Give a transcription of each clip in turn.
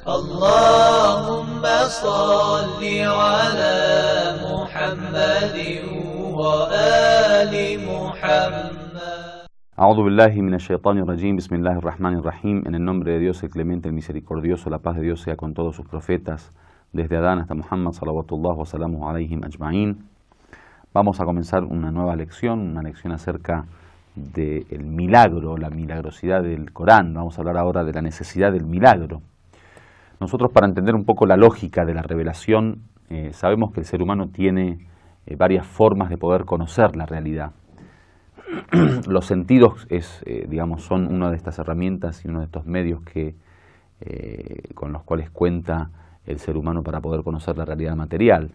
اللهم صل على محمد وآل محمد. A'udhu billahi minash shaitanir rajim, bismillahir rahmanir rahim. En el nombre de Dios, el clemente, el misericordioso, la paz de Dios sea con todos sus profetas, desde Adán hasta Muhammad, salawatullah wa salamu alayhim ajma'in. Vamos a comenzar una nueva lección, una lección acerca del milagro, la milagrosidad del Corán. Vamos a hablar ahora de la necesidad del milagro. Nosotros, para entender un poco la lógica de la revelación, sabemos que el ser humano tiene varias formas de poder conocer la realidad. Los sentidos son una de estas herramientas y uno de estos medios con los cuales cuenta el ser humano para poder conocer la realidad material.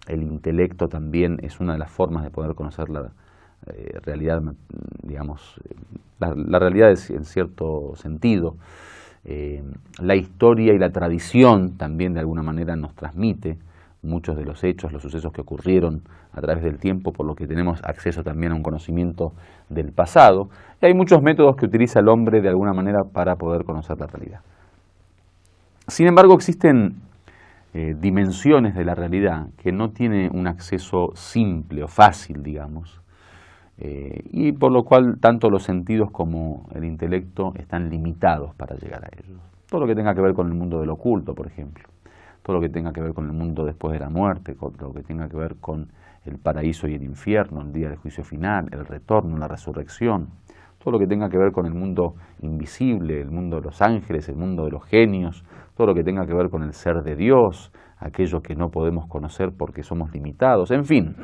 El intelecto también es una de las formas de poder conocer la realidad, la realidad en cierto sentido. La historia y la tradición también de alguna manera nos transmite muchos de los hechos, los sucesos que ocurrieron a través del tiempo, por lo que tenemos acceso también a un conocimiento del pasado. Y hay muchos métodos que utiliza el hombre de alguna manera para poder conocer la realidad. Sin embargo, existen dimensiones de la realidad que no tiene un acceso simple o fácil, digamos, y por lo cual tanto los sentidos como el intelecto están limitados para llegar a ellos. Todo lo que tenga que ver con el mundo del oculto, por ejemplo, todo lo que tenga que ver con el mundo después de la muerte, con lo que tenga que ver con el paraíso y el infierno, el día del juicio final, el retorno, la resurrección, todo lo que tenga que ver con el mundo invisible, el mundo de los ángeles, el mundo de los genios, todo lo que tenga que ver con el ser de Dios, aquello que no podemos conocer porque somos limitados, en fin.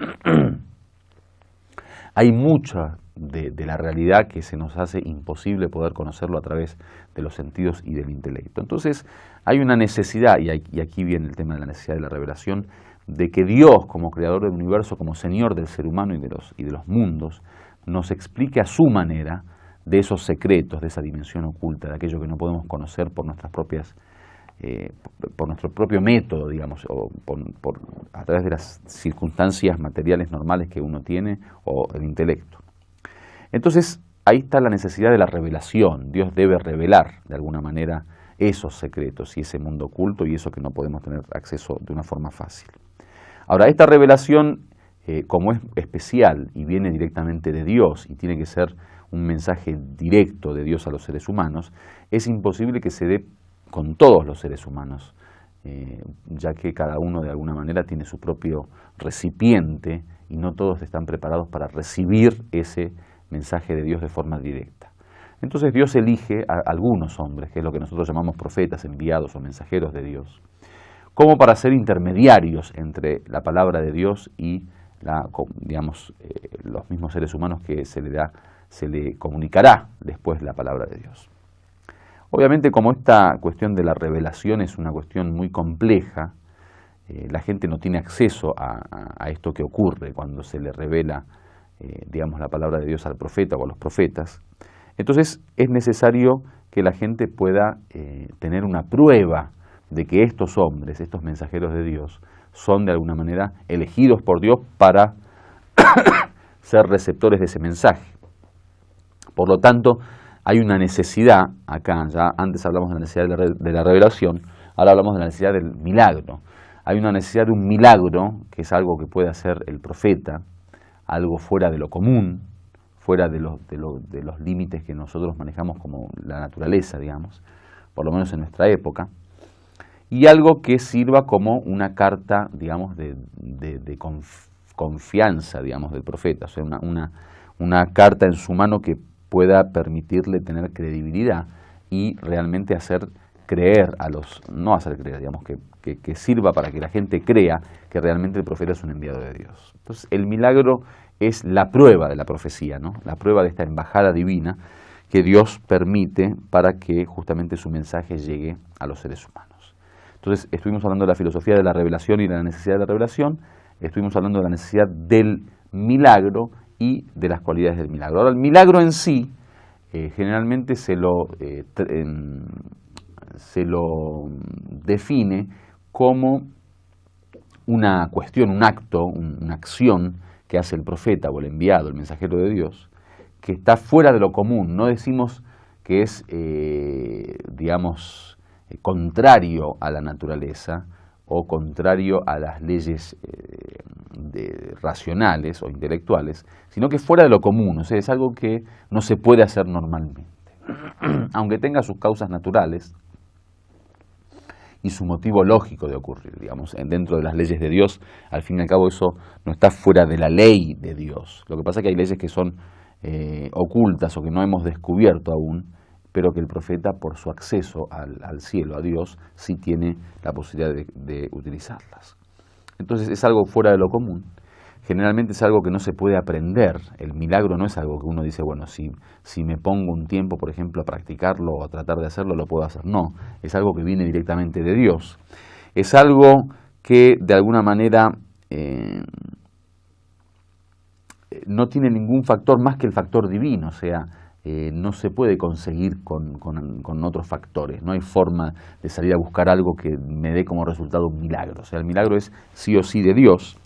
Hay mucha de la realidad que se nos hace imposible poder conocerlo a través de los sentidos y del intelecto. Entonces hay una necesidad, y aquí viene el tema de la necesidad de la revelación, de que Dios, como creador del universo, como señor del ser humano y de los mundos, nos explique a su manera de esos secretos, de esa dimensión oculta, de aquello que no podemos conocer por nuestras propias por nuestro propio método, digamos, o a través de las circunstancias materiales normales que uno tiene, o el intelecto. Entonces, ahí está la necesidad de la revelación. Dios debe revelar, de alguna manera, esos secretos y ese mundo oculto y eso que no podemos tener acceso de una forma fácil. Ahora, esta revelación, como es especial y viene directamente de Dios y tiene que ser un mensaje directo de Dios a los seres humanos, es imposible que se dé con todos los seres humanos, ya que cada uno de alguna manera tiene su propio recipiente y no todos están preparados para recibir ese mensaje de Dios de forma directa. Entonces Dios elige a algunos hombres, que es lo que nosotros llamamos profetas, enviados o mensajeros de Dios, como para ser intermediarios entre la palabra de Dios y los mismos seres humanos que se le comunicará después la palabra de Dios. Obviamente, como esta cuestión de la revelación es una cuestión muy compleja, la gente no tiene acceso a esto que ocurre cuando se le revela, la palabra de Dios al profeta o a los profetas. Entonces, es necesario que la gente pueda tener una prueba de que estos hombres, estos mensajeros de Dios, son de alguna manera elegidos por Dios para ser receptores de ese mensaje. Por lo tanto, hay una necesidad acá, ya antes hablamos de la necesidad de la revelación, ahora hablamos de la necesidad del milagro. Hay una necesidad de un milagro, que es algo que puede hacer el profeta, algo fuera de lo común, fuera de los límites que nosotros manejamos como la naturaleza, digamos, por lo menos en nuestra época, y algo que sirva como una carta, digamos, de confianza, digamos, del profeta, o sea, una carta en su mano que pueda permitirle tener credibilidad y realmente hacer creer no hacer creer, digamos, que sirva para que la gente crea que realmente el profeta es un enviado de Dios. Entonces, el milagro es la prueba de la profecía, ¿no? La prueba de esta embajada divina que Dios permite para que justamente su mensaje llegue a los seres humanos. Entonces, estuvimos hablando de la filosofía de la revelación y de la necesidad de la revelación, estuvimos hablando de la necesidad del milagro y de las cualidades del milagro. Ahora, el milagro en sí, generalmente se lo define como una cuestión, un acto, una acción que hace el profeta o el enviado, el mensajero de Dios, que está fuera de lo común. No decimos que es, contrario a la naturaleza o contrario a las leyes racionales o intelectuales, sino que fuera de lo común, o sea, es algo que no se puede hacer normalmente, aunque tenga sus causas naturales y su motivo lógico de ocurrir, digamos, dentro de las leyes de Dios. Al fin y al cabo eso no está fuera de la ley de Dios. Lo que pasa es que hay leyes que son ocultas o que no hemos descubierto aún, pero que el profeta, por su acceso al cielo, a Dios, sí tiene la posibilidad de utilizarlas. Entonces es algo fuera de lo común. Generalmente es algo que no se puede aprender. El milagro no es algo que uno dice, bueno, si me pongo un tiempo, por ejemplo, a practicarlo o a tratar de hacerlo, lo puedo hacer. No, es algo que viene directamente de Dios. Es algo que de alguna manera no tiene ningún factor más que el factor divino, o sea, no se puede conseguir con otros factores. No hay forma de salir a buscar algo que me dé como resultado un milagro. O sea, el milagro es sí o sí de Dios.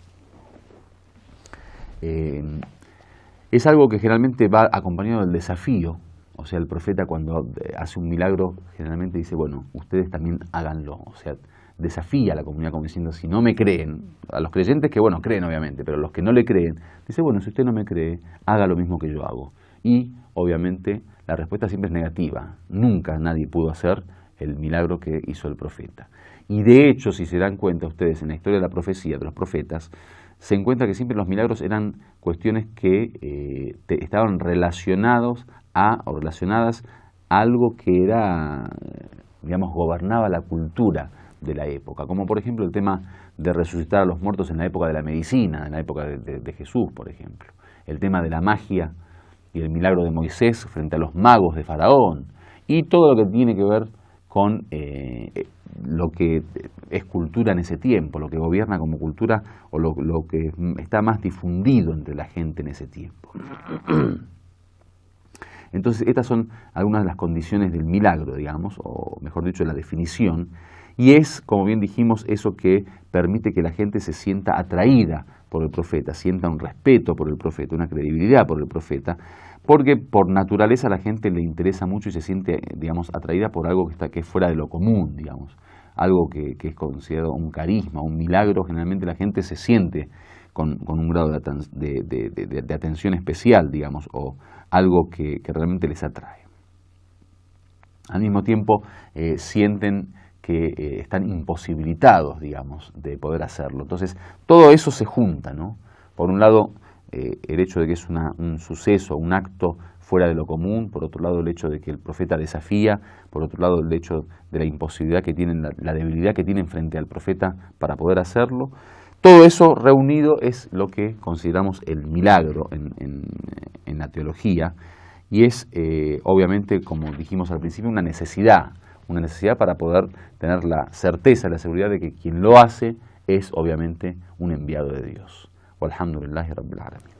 Es algo que generalmente va acompañado del desafío. O sea, el profeta cuando hace un milagro generalmente dice, bueno, ustedes también háganlo. O sea, desafía a la comunidad como diciendo, si no me creen, a los creyentes que, bueno, creen obviamente, pero los que no le creen, dice, bueno, si usted no me cree, haga lo mismo que yo hago. Y obviamente la respuesta siempre es negativa. Nunca nadie pudo hacer el milagro que hizo el profeta. Y de hecho, si se dan cuenta ustedes en la historia de la profecía, de los profetas, se encuentra que siempre los milagros eran cuestiones que estaban relacionadas a algo que era, digamos, gobernaba la cultura de la época, como por ejemplo el tema de resucitar a los muertos en la época de la medicina, en la época de Jesús, por ejemplo, el tema de la magia y el milagro de Moisés frente a los magos de Faraón, y todo lo que tiene que ver con lo que es cultura en ese tiempo, lo que gobierna como cultura o lo que está más difundido entre la gente en ese tiempo. Entonces, estas son algunas de las condiciones del milagro, digamos, o mejor dicho, la definición, y es, como bien dijimos, eso que permite que la gente se sienta atraída por el profeta, sienta un respeto por el profeta, una credibilidad por el profeta, porque por naturaleza a la gente le interesa mucho y se siente, digamos, atraída por algo que es fuera de lo común, digamos, algo que es considerado un carisma, un milagro. Generalmente la gente se siente con un grado de atención especial, digamos, o algo que realmente les atrae. Al mismo tiempo sienten que están imposibilitados, digamos, de poder hacerlo. Entonces, todo eso se junta, ¿no? Por un lado, el hecho de que es un suceso, un acto fuera de lo común, por otro lado el hecho de que el profeta desafía, por otro lado el hecho de la imposibilidad que tienen, la debilidad que tienen frente al profeta para poder hacerlo. Todo eso reunido es lo que consideramos el milagro en la teología, y es obviamente, como dijimos al principio, una necesidad para poder tener la certeza, la seguridad de que quien lo hace es obviamente un enviado de Dios. Walhamdulillahi Rabbil Alamin.